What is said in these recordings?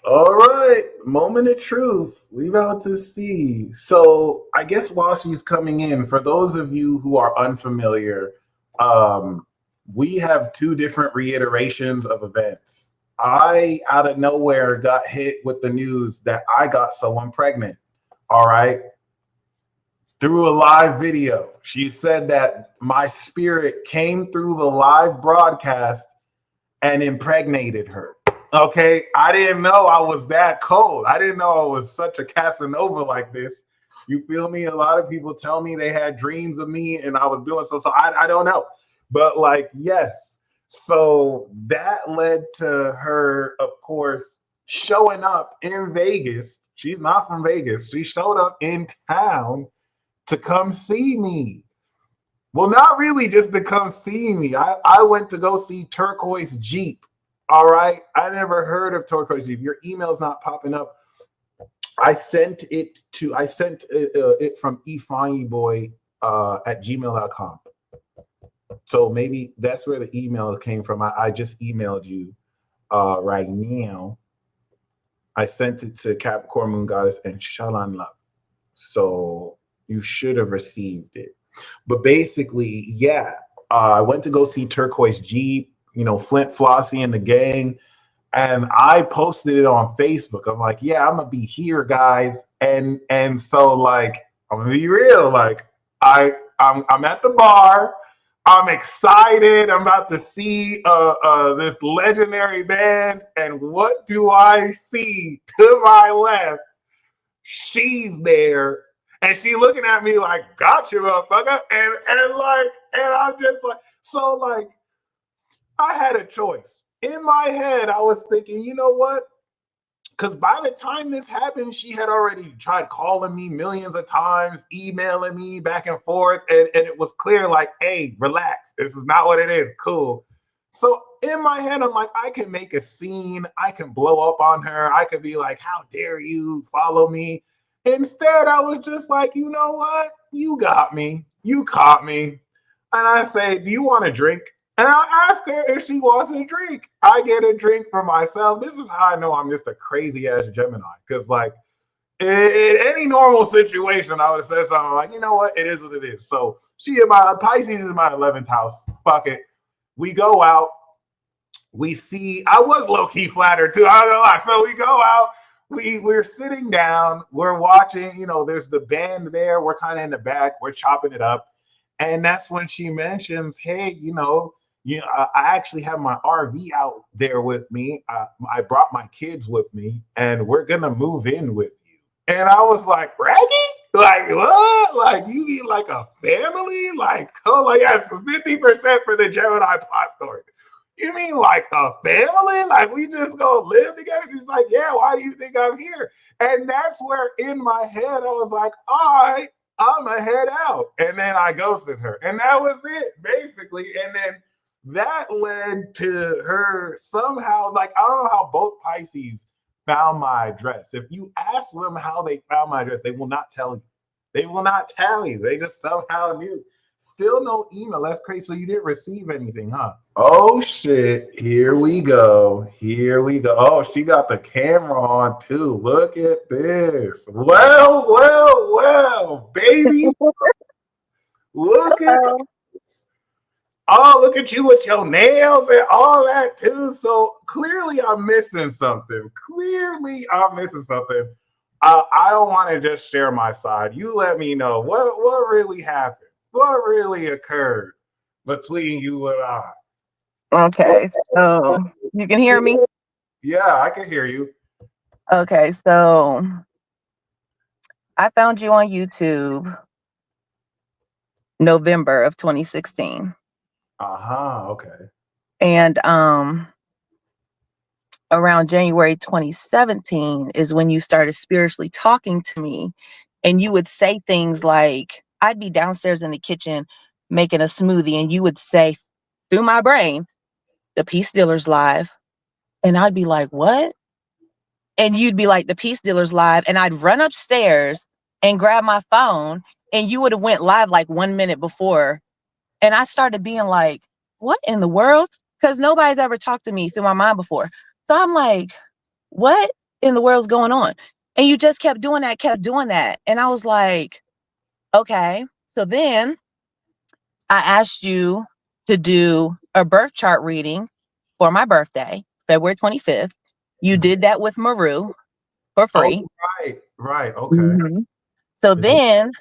All right, moment of truth. We about to see. So I guess while she's coming in, for those of you who are unfamiliar, um, we have two different reiterations of events. I out of nowhere got hit with the news that I got someone pregnant. All right, through a live video. She said that my spirit came through the live broadcast and impregnated her. Okay, I didn't know I was that cold. I didn't know I was such a Casanova like this. You feel me? A lot of people tell me they had dreams of me and I was doing so. So I don't know. But like, yes. So that led to her, of course, showing up in Vegas. She's not from Vegas. She showed up in town to come see me. Well, not really just to come see me. I went to go see Turquoise Jeep. All right. I never heard of Turquoise Jeep. Your email's not popping up. I sent it from efanyboy at gmail.com. So maybe that's where the email came from. I just emailed you right now. I sent it to Capricorn Moon Goddess and Shalan Love. So you should have received it. But basically, yeah, I went to go see Turquoise Jeep, Flint Flossie and the gang. And I posted it on Facebook. I'm like, yeah, I'm gonna be here, guys. And so like, I'm gonna be real. Like, I'm at the bar. I'm excited. I'm about to see this legendary band. And what do I see to my left? She's there. And she looking at me like, gotcha, motherfucker. And I'm just like, so like, I had a choice. In my head, I was thinking, you know what? Because by the time this happened, she had already tried calling me millions of times, emailing me back and forth. And it was clear, like, hey, relax. This is not what it is. Cool. So in my head, I'm like, I can make a scene. I can blow up on her. I could be like, how dare you follow me? Instead, I was just like, you know what? You got me. You caught me. And I say, do you want a drink? And I ask her if she wants a drink. I get a drink for myself. This is how I know I'm just a crazy ass Gemini. Because, like, in any normal situation, I would have said something like, you know what? It is what it is. So Pisces is my 11th house. Fuck it. We go out. We see, I was low key flattered too. I don't know why. So we go out. We're sitting down. We're watching. There's the band there. We're kind of in the back. We're chopping it up. And that's when she mentions, hey, I actually have my RV out there with me. I brought my kids with me, and we're gonna move in with you. And I was like, Raggy? Like what? Like you need like a family? Like, oh, like that's 50% for the Gemini plot story. You mean like a family? Like we just gonna live together? She's like, yeah. Why do you think I'm here? And that's where in my head I was like, all right, I'm gonna head out. And then I ghosted her, and that was it basically. And then that led to her somehow, like, I don't know how both Pisces found my address. If you ask them how they found my address, they will not tell you. They will not tell you. They just somehow knew. Still no email. That's crazy. So you didn't receive anything, huh? Oh shit. Here we go. Here we go. Oh, she got the camera on too. Look at this. Well, baby. Look at look at you with your nails and all that too. So clearly I'm missing something. I don't want to just share my side. You let me know what really happened. What really occurred between you and I. Okay, so you can hear me? Yeah, I can hear you. Okay, so I found you on YouTube November of 2016. Okay. And around January 2017 is when you started spiritually talking to me, and you would say things like, I'd be downstairs in the kitchen making a smoothie, and you would say through my brain, the Peace Dealer's live. And I'd be like, what? And you'd be like, the Peace Dealer's live. And I'd run upstairs and grab my phone, and you would have went live like 1 minute before. And I started being like, what in the world? Because nobody's ever talked to me through my mind before. So I'm like, what? in the world's going on? And you just kept doing that. And I was like, okay. So then I asked you to do a birth chart reading for my birthday, February 25th. You did that with Maru for Oh, free. right. Okay. Mm-hmm. So then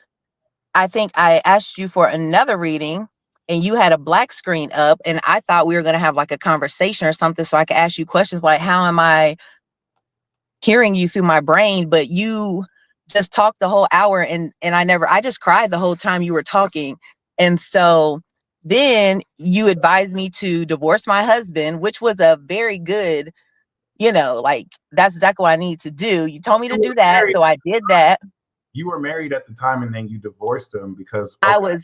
I think I asked you for another reading and you had a black screen up and I thought we were going to have like a conversation or something so I could ask you questions like, how am I hearing you through my brain? But you just talked the whole hour and I just cried the whole time you were talking. And so then you advised me to divorce my husband, which was a very good, like that's exactly what I need to do. You told me to do that. So I did that. You were married at the time and then you divorced him because, I okay.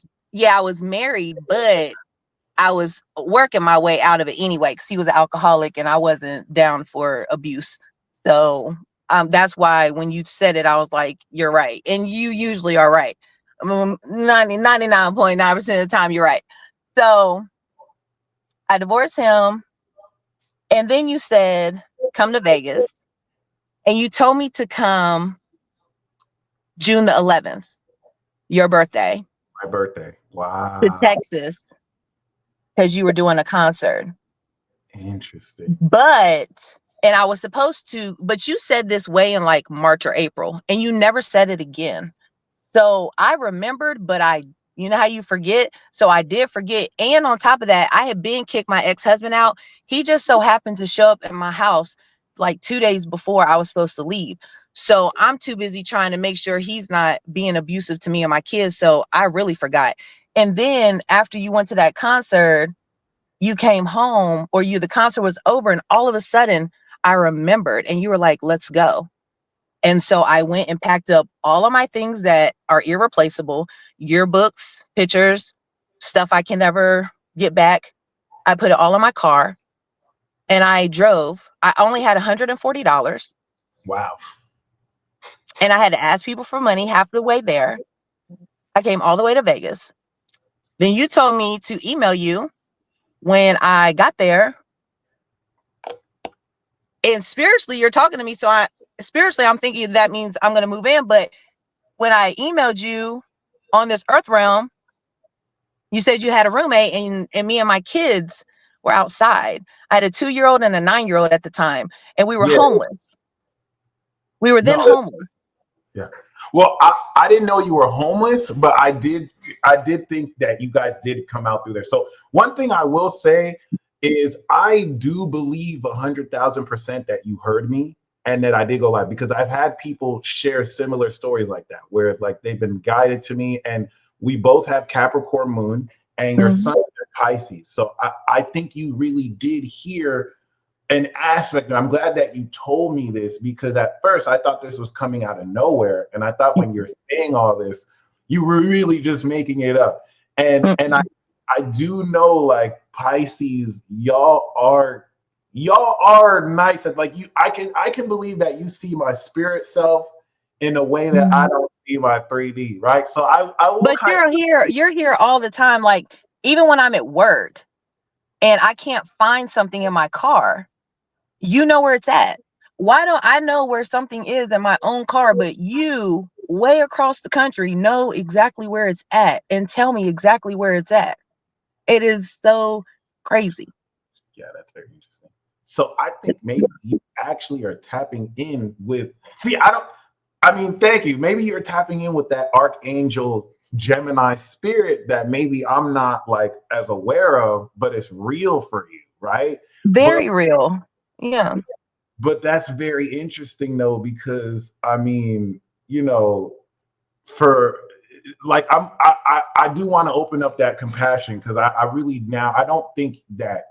was married, but I was working my way out of it anyway because he was an alcoholic and I wasn't down for abuse. So that's why when you said it, I was like, you're right. And you usually are right. 99.9% of the time, you're right. So I divorced him. And then you said, come to Vegas. And you told me to come June the 11th, your birthday. My birthday. Wow. To Texas because you were doing a concert. Interesting. And I was supposed to, but you said this way in like March or April, and you never said it again. So I remembered, but you know how you forget? So I did forget. And on top of that, I had been kicked my ex-husband out. He just so happened to show up in my house like 2 days before I was supposed to leave. So I'm too busy trying to make sure he's not being abusive to me and my kids. So I really forgot. And then after you went to that concert, you came home the concert was over and all of a sudden I remembered and you were like, let's go. And so I went and packed up all of my things that are irreplaceable, yearbooks, pictures, stuff I can never get back. I put it all in my car and I drove. I only had $140. Wow. And I had to ask people for money half the way there. I came all the way to Vegas. Then you told me to email you when I got there. And spiritually, you're talking to me. So I'm thinking that means I'm going to move in. But when I emailed you on this earth realm, you said you had a roommate and me and my kids were outside. I had a 2-year-old and a 9-year-old at the time, and we were homeless. We were then homeless. Yeah. Well, I didn't know you were homeless, but I did think that you guys did come out through there. So one thing I will say is I do believe 100,000% that you heard me and that I did go live because I've had people share similar stories like that where like they've been guided to me and we both have Capricorn moon and your son is Pisces. So I think you really did hear an aspect. And I'm glad that you told me this because at first I thought this was coming out of nowhere. And I thought when you're saying all this, you were really just making it up. And I do know like Pisces, y'all are nice. And like I can believe that you see my spirit self in a way that I don't see my 3D, right? So I will. But you're here all the time. Like even when I'm at work and I can't find something in my car, you know where it's at. Why don't I know where something is in my own car, but you way across the country know exactly where it's at and tell me exactly where it's at? It is so crazy. Yeah, that's very interesting. So I think maybe you actually are tapping in with, thank you. Maybe you're tapping in with that archangel Gemini spirit that maybe I'm not like as aware of, but it's real for you, right? Very real. Yeah. But that's very interesting though, because for like I do want to open up that compassion because I really now I don't think that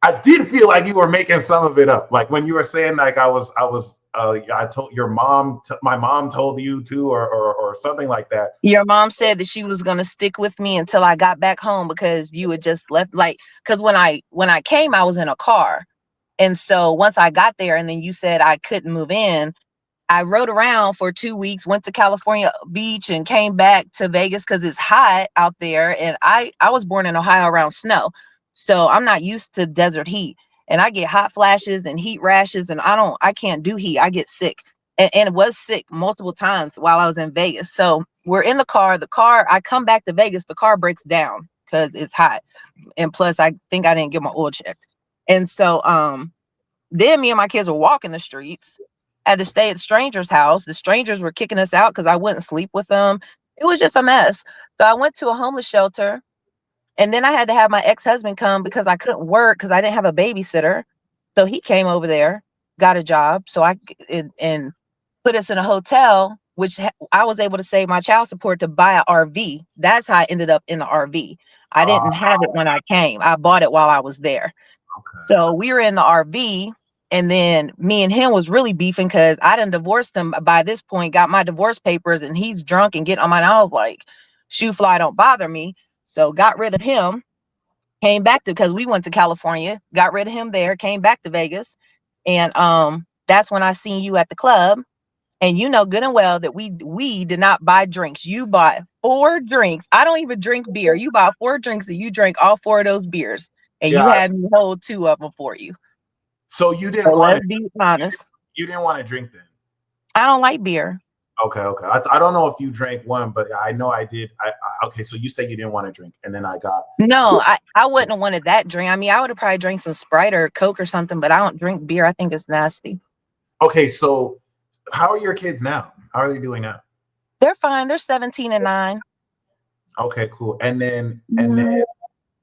I did feel like you were making some of it up. Like when you were saying like I told your mom, my mom told you to, or something like that. Your mom said that she was going to stick with me until I got back home because you had just left. Like, because when I came, I was in a car. And so once I got there and then you said I couldn't move in, I rode around for 2 weeks, went to California Beach and came back to Vegas because it's hot out there. And I was born in Ohio around snow. So I'm not used to desert heat. and I get hot flashes and heat rashes, and I can't do heat. I get sick. And was sick multiple times while I was in Vegas. So we're in the car. I come back to Vegas, the car breaks down because it's hot. And plus I think I didn't get my oil checked. And so then me and my kids were walking the streets. Had to stay at the stranger's house. The strangers were kicking us out because I wouldn't sleep with them. It was just a mess. So I went to a homeless shelter, and then I had to have my ex-husband come because I couldn't work because I didn't have a babysitter. So he came over there, got a job. And put us in a hotel, which I was able to save my child support to buy an RV. That's how I ended up in the RV. I didn't have it when I came. I bought it while I was there. Okay. So we were in the RV, and then me and him was really beefing because I done divorced him by this point, got my divorce papers, and he's drunk and getting on my. I was like, shoe fly don't bother me. So got rid of him, came back to, because we went to California, got rid of him there, came back to Vegas. And that's when I seen you at the club. And you know good and well that we did not buy drinks. You bought 4 drinks. I don't even drink beer. You bought 4 drinks and you drank all 4 of those beers. And you Yeah. had me hold 2 of them for you. So you didn't So want let's be honest. You didn't want to drink then? I don't like beer. Okay. I don't know if you drank one, but I know I did. Okay, so you say you didn't want to drink, and then I got. No, I wouldn't have wanted that drink. I mean, I would have probably drank some Sprite or Coke or something, but I don't drink beer. I think it's nasty. Okay, so how are your kids now? How are they doing now? They're fine. They're 17 and 9. Okay, cool. And then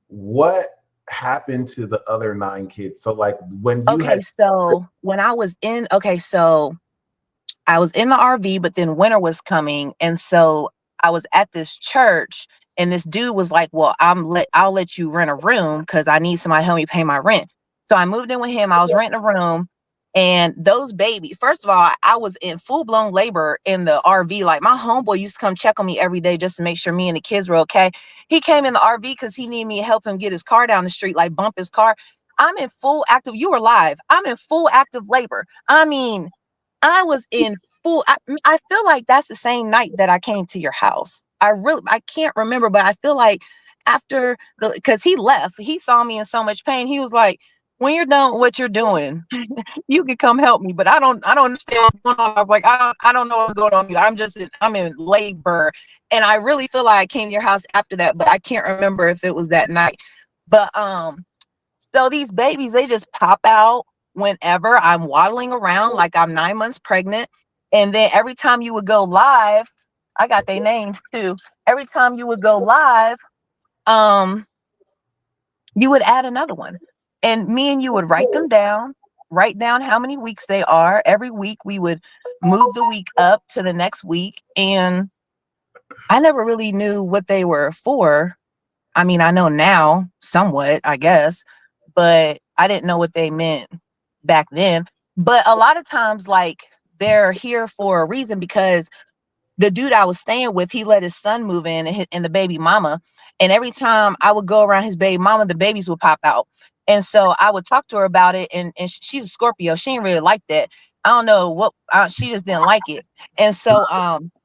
what happened to the other 9 kids? So like when you so when I was in, I was in the RV, but then winter was coming. And so I was at this church, and this dude was like, well, I'll let you rent a room because I need somebody to help me pay my rent. So I moved in with him. I was renting a room, and those babies, first of all, I was in full blown labor in the RV. Like my homeboy used to come check on me every day just to make sure me and the kids were okay. He came in the RV because he needed me to help him get his car down the street, like bump his car. I'm in full active, you were live. I'm in full active labor. I mean, I was in full. I feel like that's the same night that I came to your house. I can't remember, but I feel like after because he left, he saw me in so much pain. He was like, "When you're done with what you're doing, you can come help me." But I don't understand what's going on. I was like, I don't know what's going on either. I'm in labor, and I really feel like I came to your house after that, but I can't remember if it was that night. But so these babies, they just pop out whenever I'm waddling around like I'm 9 months pregnant. And then every time you would go live, I got their names too. Every time you would go live, you would add another one. And me and you would write them down, write down how many weeks they are. Every week we would move the week up to the next week. And I never really knew what they were for. I mean, I know now somewhat, I guess, but I didn't know what they meant back then. But a lot of times, like, they're here for a reason because the dude I was staying with, he let his son move in and the baby mama. And every time I would go around his baby mama, the babies would pop out. And so I would talk to her about it. And she's a Scorpio. She didn't really like that. I don't know what, she just didn't like it. And so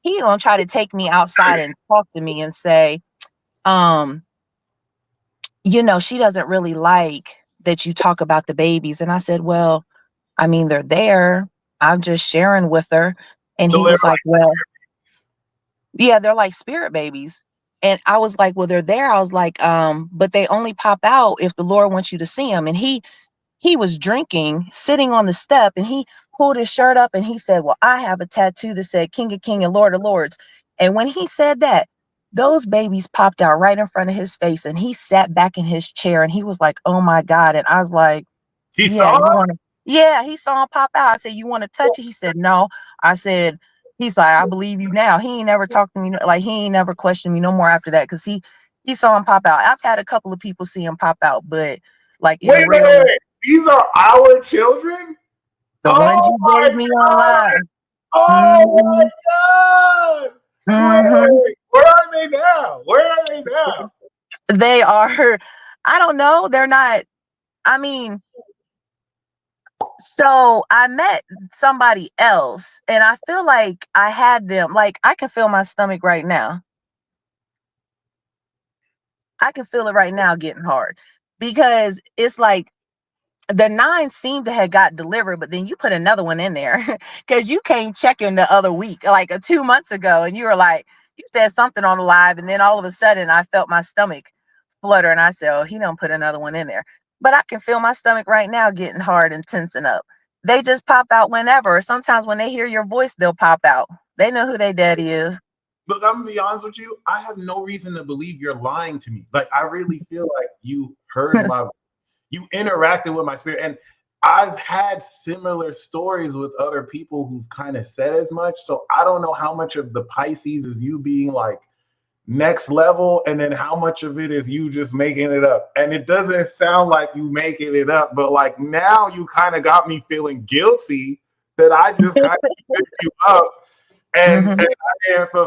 he gonna try to take me outside and talk to me and say, she doesn't really like that you talk about the babies. And I said, well, I mean, they're there. I'm just sharing with her. And So he was like, well, yeah, they're like spirit babies. And I was like, well, they're there. I was like, but they only pop out if the Lord wants you to see them. And he was drinking, sitting on the step, and he pulled his shirt up and he said, well, I have a tattoo that said King of King and Lord of Lords. And when he said that, those babies popped out right in front of his face, and he sat back in his chair and he was like, oh my God. And I was like, he yeah, saw you want to, yeah, he saw him pop out. I said, you want to touch it? He said, no. I said, he's like, I believe you now. He ain't never talked to me, like he ain't never questioned me no more after that, because he saw him pop out. I've had a couple of people see him pop out, but like in wait. These are our children? The ones you gave me online. Oh my God. Where are they now? They are, I don't know. They're not, I mean, so I met somebody else and I feel like I had them, like I can feel my stomach right now. I can feel it right now getting hard because it's like the 9 seemed to have got delivered, but then you put another one in there because you came checking the other week, like 2 months ago, and you were like, you said something on the live, and then all of a sudden I felt my stomach flutter, and I said, oh, he don't put another one in there. But I can feel my stomach right now getting hard and tensing up. They just pop out whenever. Or sometimes when they hear your voice, they'll pop out. They know who their daddy is. Look, I'm gonna be honest with you. I have no reason to believe you're lying to me. Like, I really feel like you heard you interacted with my spirit. And I've had similar stories with other people who've kind of said as much. So I don't know how much of the Pisces is you being like next level, and then how much of it is you just making it up. And it doesn't sound like you making it up, but like now you kind of got me feeling guilty that I just kind of picked you up. And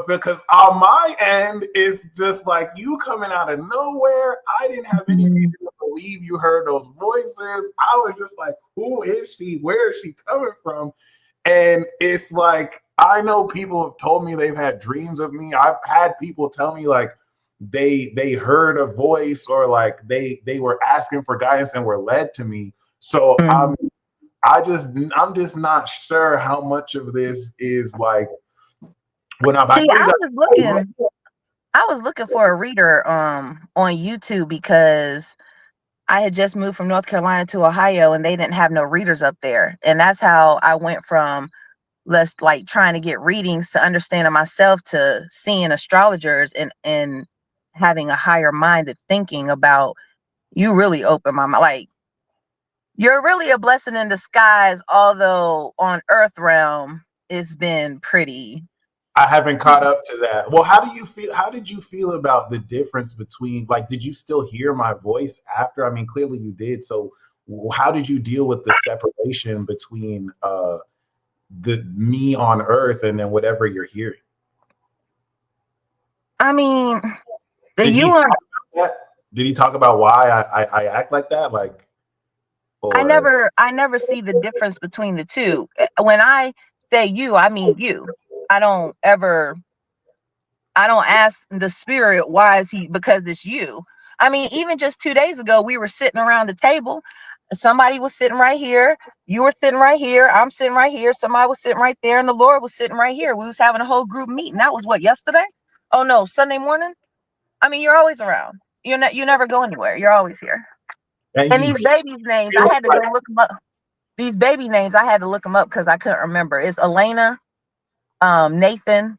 because on my end, it's just like you coming out of nowhere. I didn't have any reason to believe you heard those voices. I was just like, who is she? Where is she coming from? And it's like, I know people have told me they've had dreams of me. I've had people tell me like they heard a voice, or like they were asking for guidance and were led to me. So I'm just not sure how much of this is like when I See, believe I was looking for a reader on YouTube because I had just moved from North Carolina to Ohio, and they didn't have no readers up there. And that's how I went from like trying to get readings to understanding myself to seeing astrologers and having a higher minded thinking about. You really open my mind. Like, you're really a blessing in disguise, although on Earth realm it's been pretty. I haven't caught up to that. Well, how do you feel? How did you feel about the difference between, like, did you still hear my voice after? I mean, clearly you did. So, how did you deal with the separation between the me on Earth and then whatever you're hearing? I mean, Did he you talk want about that? Did he talk about why I act like that? Like, or I never see the difference between the two. When I say you, I mean you. I don't ever I don't ask the spirit why is he, because it's you. I mean, even just 2 days ago, we were sitting around the table. Somebody was sitting right here. You were sitting right here. I'm sitting right here. Somebody was sitting right there, and the Lord was sitting right here. We was having a whole group meeting. That was what, yesterday? Oh no, Sunday morning. I mean, you're always around. You never go anywhere. You're always here. and And you these babies' names, I feel had to go like look them up. These baby names, I had to look them up because I couldn't remember. It's Elena, Nathan,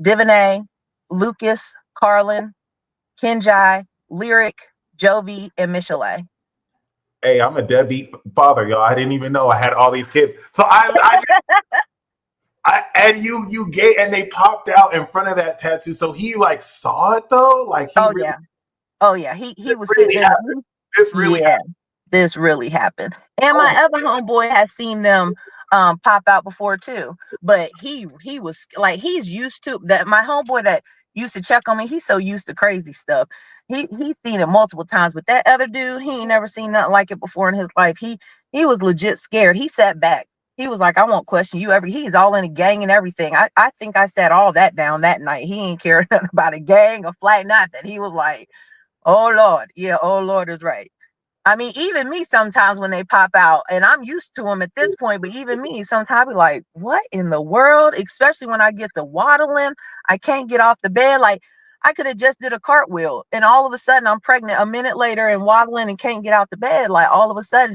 Divinay, Lucas, Carlin, Kenjai, Lyric, Jovi, and Michelet. hey, I'm a deadbeat father, y'all. I didn't even know I had all these kids. So and you gave, and they popped out in front of that tattoo. So he like saw it though, like he Oh really, yeah. Oh yeah. He this was really sitting in happened. This really yeah, happened. this really happened. And Oh, my other homeboy has seen them pop out before too. But he was like, he's used to that. My homeboy that used to check on me, he's so used to crazy stuff. He's seen it multiple times. But that other dude, he ain't never seen nothing like it before in his life. He was legit scared. He sat back. He was like, I won't question you ever. He's all in a gang and everything. I think I sat all that down that night. He ain't care nothing about a gang or flight, nothing. He was like, oh Lord. Yeah, oh Lord is right. I mean, even me sometimes when they pop out, and I'm used to them at this point, but even me sometimes I be like, what in the world? Especially when I get the waddling, I can't get off the bed. Like, I could have just did a cartwheel, and all of a sudden I'm pregnant a minute later and waddling and can't get out the bed. Like, all of a sudden,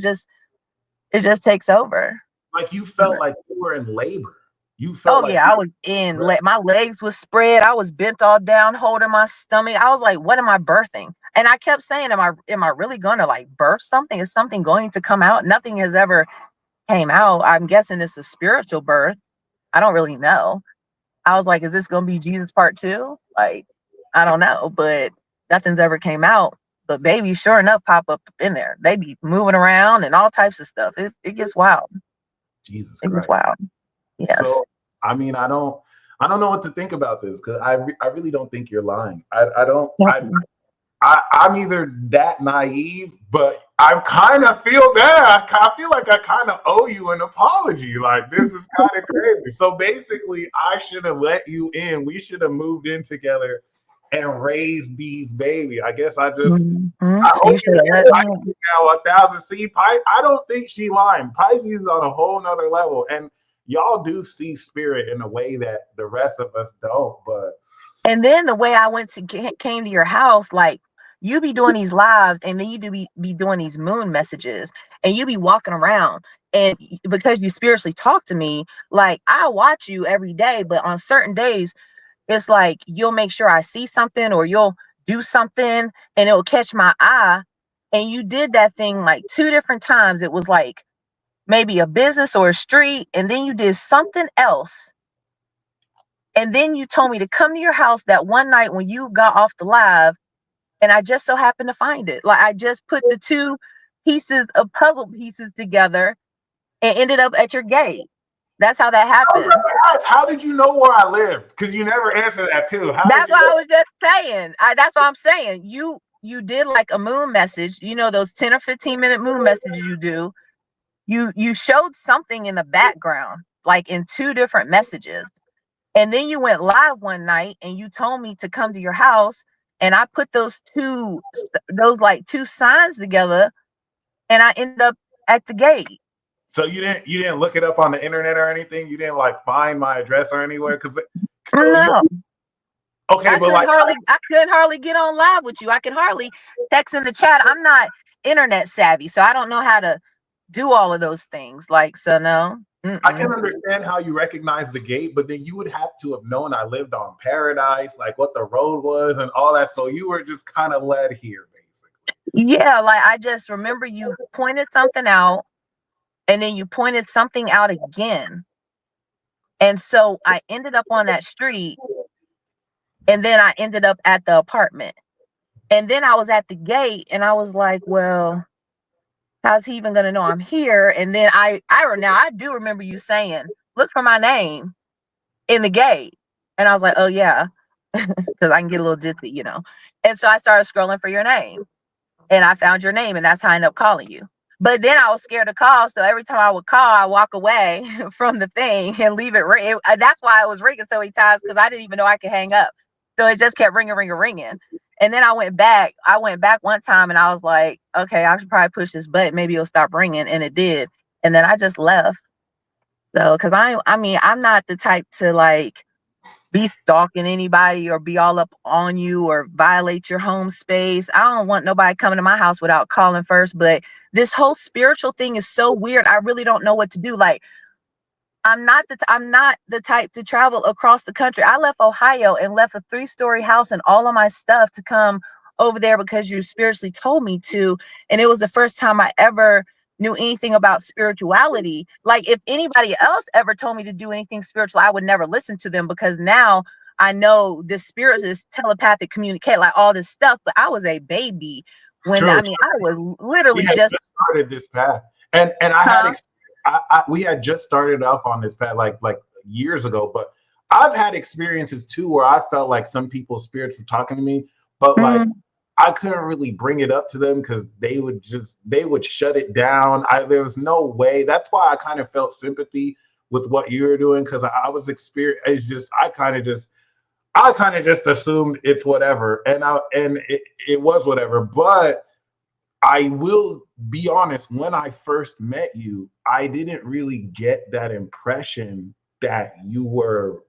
it just takes over. like you felt like you were in labor. You felt Oh like yeah, you I was in. were, My legs was spread. I was bent all down, holding my stomach. I was like, "What am I birthing?" And I kept saying, Am I really going to like birth something? Is something going to come out?" Nothing has ever came out. I'm guessing it's a spiritual birth. I don't really know. I was like, "Is this going to be Jesus part two?" Like, I don't know, but nothing's ever came out. But babies, sure enough, pop up in there. They be moving around and all types of stuff. It gets wild. Jesus It gets Christ. wild. Yes. So I mean, I don't know what to think about this, because I really don't think you're lying. I don't I'm either that naive, but I kind of feel bad. I feel like I kind of owe you an apology. Like, this is kind of crazy. So basically, I should have let you in. We should have moved in together, and raise these babies. I guess I So you hope should you have hear let it. me I know. can now 1,000. See, I don't think she lying. Pisces is on a whole nother level, and y'all do see spirit in a way that the rest of us don't. But And then the way I came to your house, like you be doing these lives, and then you be doing these moon messages, and you be walking around, and because you spiritually talk to me, like I watch you every day, but on certain days, it's like you'll make sure I see something, or you'll do something, and it'll catch my eye. And you did that thing like 2 different times. It was like maybe a business or a street, and then you did something else. And then you told me to come to your house that one night when you got off the live, and I just so happened to find it. Like I just put the 2 puzzle pieces together and ended up at your gate. That's how that happened. how did you know where I lived? Because you never answered that too. How did That's you what know? I was just saying. That's what I'm saying. You did like a moon message. You know those 10 or 15-minute moon messages you do. You showed something in the background, like in 2 different messages. And then you went live one night and you told me to come to your house, and I put those like 2 signs together, and I ended up at the gate. So you didn't look it up on the internet or anything? You didn't like find my address or anywhere? Because so you No, okay, but like I couldn't hardly get on live with you. I could hardly text in the chat. I'm not internet savvy, so I don't know how to do all of those things. Like, so no. I can Mm-mm. understand how you recognize the gate, but then you would have to have known I lived on Paradise, like what the road was and all that. So you were just kind of led here, basically. Yeah, like I just remember you pointed something out, and then you pointed something out again. And so I ended up on that street, and then I ended up at the apartment. And then I was at the gate, and I was like, well, how's he even gonna know I'm here? And then I do remember you saying, look for my name in the gate. And I was like, oh yeah, because I can get a little ditzy. And so I started scrolling for your name, and I found your name, and that's how I ended up calling you. But then I was scared to call, so every time I would call, I walk away from the thing and leave it ring. That's why it was ringing so many times, because I didn't even know I could hang up. So it just kept ringing, ringing, ringing. And then I went back. I went back one time, and I was like, okay, I should probably push this button. Maybe it'll stop ringing, and it did. And then I just left. So, because I mean, I'm not the type to like be stalking anybody or be all up on you or violate your home space. I don't want nobody coming to my house without calling first. But this whole spiritual thing is so weird. I really don't know what to do. Like, I'm not the type to travel across the country. I left Ohio and left a 3-story house and all of my stuff to come over there because you spiritually told me to. And it was the first time I ever knew anything about spirituality. Like, if anybody else ever told me to do anything spiritual, I would never listen to them, because now I know the spirit is telepathic communicate, like all this stuff. But I was a baby when, True. I mean, I was We literally had just, just started this path, and I had huh? we had just started off on this path like years ago. But I've had experiences too where I felt like some people's spirits were talking to me, but like Mm, I couldn't really bring it up to them because they would shut it down. There was no way. That's why I kind of felt sympathy with what you were doing, because I was experienced. It's just I kind of just assumed it's whatever, and it was whatever. But I will be honest, when I first met you, I didn't really get that impression that you were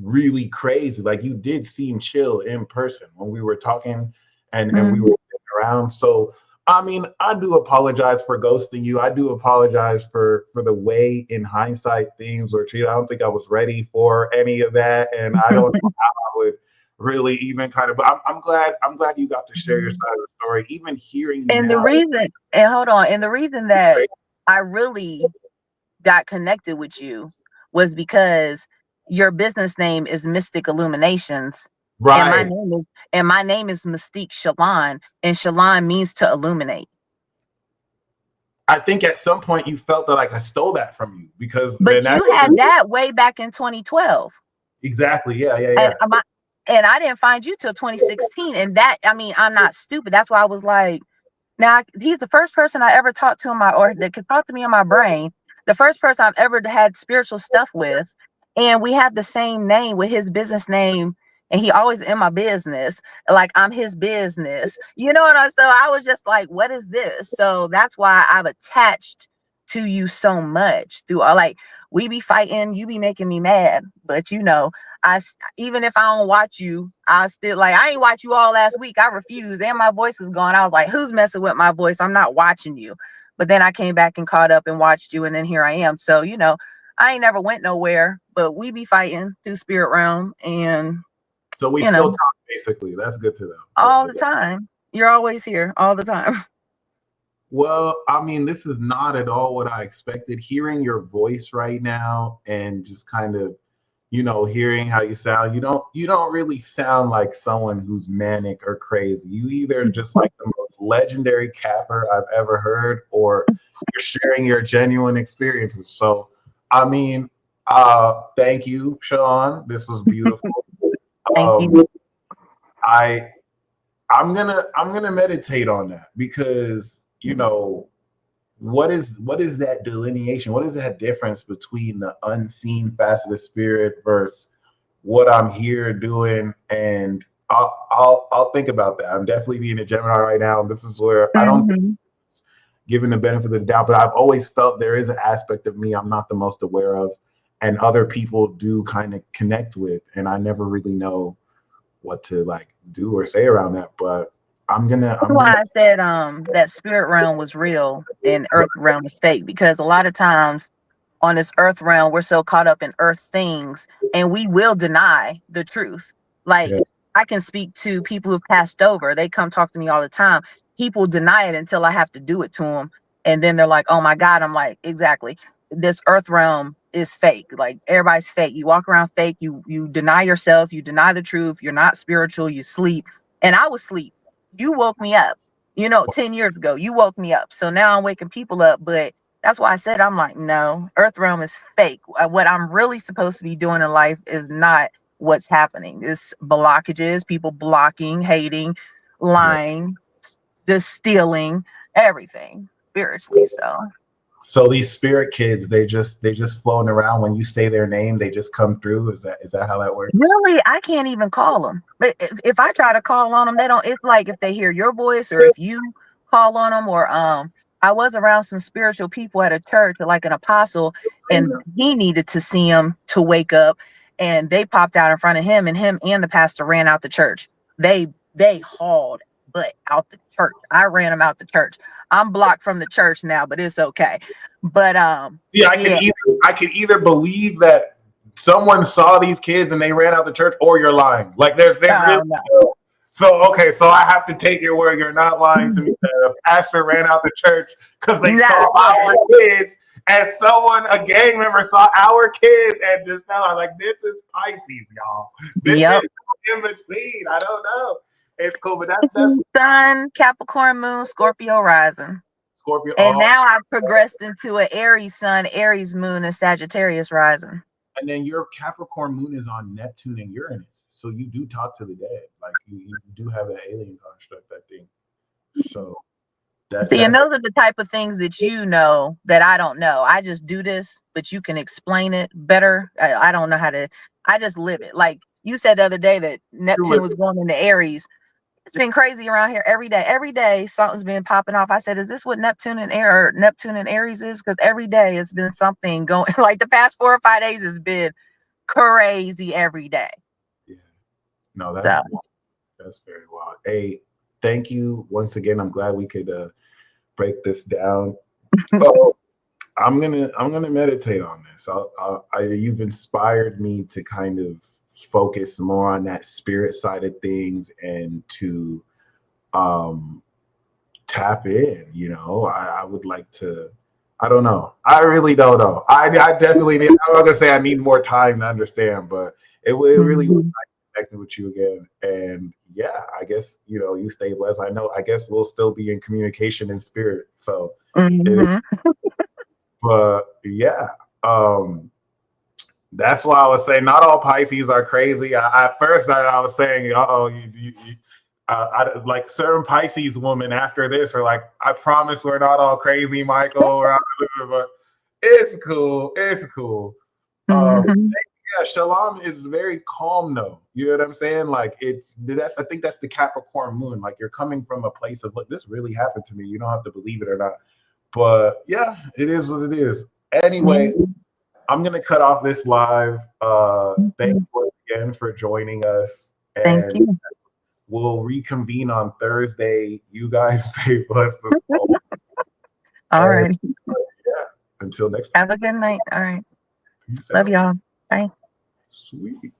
really crazy. Like, you did seem chill in person when we were talking and we were mm. sitting around. So I mean, I do apologize for ghosting you. I do apologize for the way in hindsight things were treated. I don't think I was ready for any of that. And I don't know how I would really even kind of, but I'm glad you got to share your side of the story. Even hearing you And the now, reason, and hold on, and the reason that right? I really got connected with you was because your business name is Mystic Illuminations, and Right. my name is Mystique Shalan, and Shalan means to illuminate. I think at some point you felt that like I stole that from you because But then that you had that way back in 2012, exactly. Yeah, yeah, and yeah. I didn't find you till 2016. And that, I mean, I'm not stupid. That's why I was like, now, he's the first person I ever talked to or that could talk to me in my brain. The first person I've ever had spiritual stuff with, and we have the same name with his business name and he always in my business, like I'm his business. You know what I? So I was just like, what is this? So that's why I've attached to you so much. Through all, like, we be fighting, you be making me mad, but even if I don't watch you, I still, like, I ain't watch you all last week. I refused, and my voice was gone. I was like, who's messing with my voice? I'm not watching you. But then I came back and caught up and watched you, and then here I am. So I ain't never went nowhere, but we be fighting through spirit realm, and So we still talk, basically. That's good to know. All the time. You're always here all the time. Well, I mean, this is not at all what I expected. Hearing your voice right now and just kind of, hearing how you sound, you don't really sound like someone who's manic or crazy. You either just like the most legendary capper I've ever heard, or you're sharing your genuine experiences. So, I mean, thank you, Shalan. This was beautiful. Thank you. I'm gonna meditate on that, because what is that delineation? What is that difference between the unseen facet of spirit versus what I'm here doing? And I'll think about that. I'm definitely being a Gemini right now. This is where I don't think, given the benefit of the doubt, but I've always felt there is an aspect of me I'm not the most aware of, and other people do kind of connect with, and I never really know what to like do or say around that. But That's why I said that spirit realm was real and earth realm is fake, because a lot of times on this earth realm we're so caught up in earth things, and we will deny the truth. Like, I can speak to people who've passed over. They come talk to me all the time. People deny it until I have to do it to them, and then they're like, oh my God. I'm like, exactly. This earth realm is fake. Like, everybody's fake. You walk around fake. You deny yourself. You deny the truth. You're not spiritual. You sleep. And I was asleep. You woke me up. 10 years ago, you woke me up. So now I'm waking people up. But that's why I said, I'm like, no, earth realm is fake. What I'm really supposed to be doing in life is not what's happening. It's blockages, people blocking, hating, lying, just stealing, everything spiritually. So these spirit kids, they just floating around. When you say their name, they just come through. Is that how that works? Really, I can't even call them. But if I try to call on them, they don't. It's like if they hear your voice, or if you call on them, or I was around some spiritual people at a church, like an apostle, and he needed to see him to wake up, and they popped out in front of him, and the pastor ran out the church. They hauled butt out the church. I ran them out the church. I'm blocked from the church now, but it's okay. But I could either believe that someone saw these kids and they ran out the church, or you're lying. Like there's really no. So okay, so I have to take your word. You're not lying to me. The pastor ran out the church because they saw our kids, and a gang member saw our kids, and just felt like, this is Pisces, y'all. This is in between. I don't know. It's cool, but that's Sun, Capricorn moon, Scorpio rising. Scorpio. And now I've progressed into an Aries sun, Aries moon, and Sagittarius rising. And then your Capricorn moon is on Neptune and Uranus. So you do talk to the dead. Like you do have that alien construct, I think. So and those are the type of things that that I don't know. I just do this, but you can explain it better. I don't know how to. I just live it. Like you said the other day that Neptune was going into Aries. It's been crazy around here every day. Every day something's been popping off. I said, is this what Neptune and Aries is? Because every day it's been something going. Like the past 4 or 5 days has been crazy every day. Yeah. No, that's very wild. Hey, thank you once again. I'm glad we could break this down. So I'm gonna meditate on this. You've inspired me to kind of focus more on that spirit side of things and to tap in. I would like to. I don't know. I really don't know. I definitely need. I'm not gonna say I need more time to understand, but it really was nice connecting with you again. And yeah, I guess you stay blessed. I guess we'll still be in communication in spirit. So, but yeah, that's why I was saying not all Pisces are crazy. At first I was saying, like certain Pisces women after this are like, I promise we're not all crazy, Michael. But it's cool. It's cool. Yeah, Yeah, Shalan is very calm though. You know what I'm saying? Like I think that's the Capricorn moon. Like you're coming from a place of, look, this really happened to me. You don't have to believe it or not. But yeah, it is what it is. Anyway, I'm gonna cut off this live. Thank you again for joining us. Thank And you. we'll reconvene on Thursday. You guys stay blessed as always. All right. Yeah. Until next time. Have a good night. All right. Peace Love out. y'all. Bye. Sweet.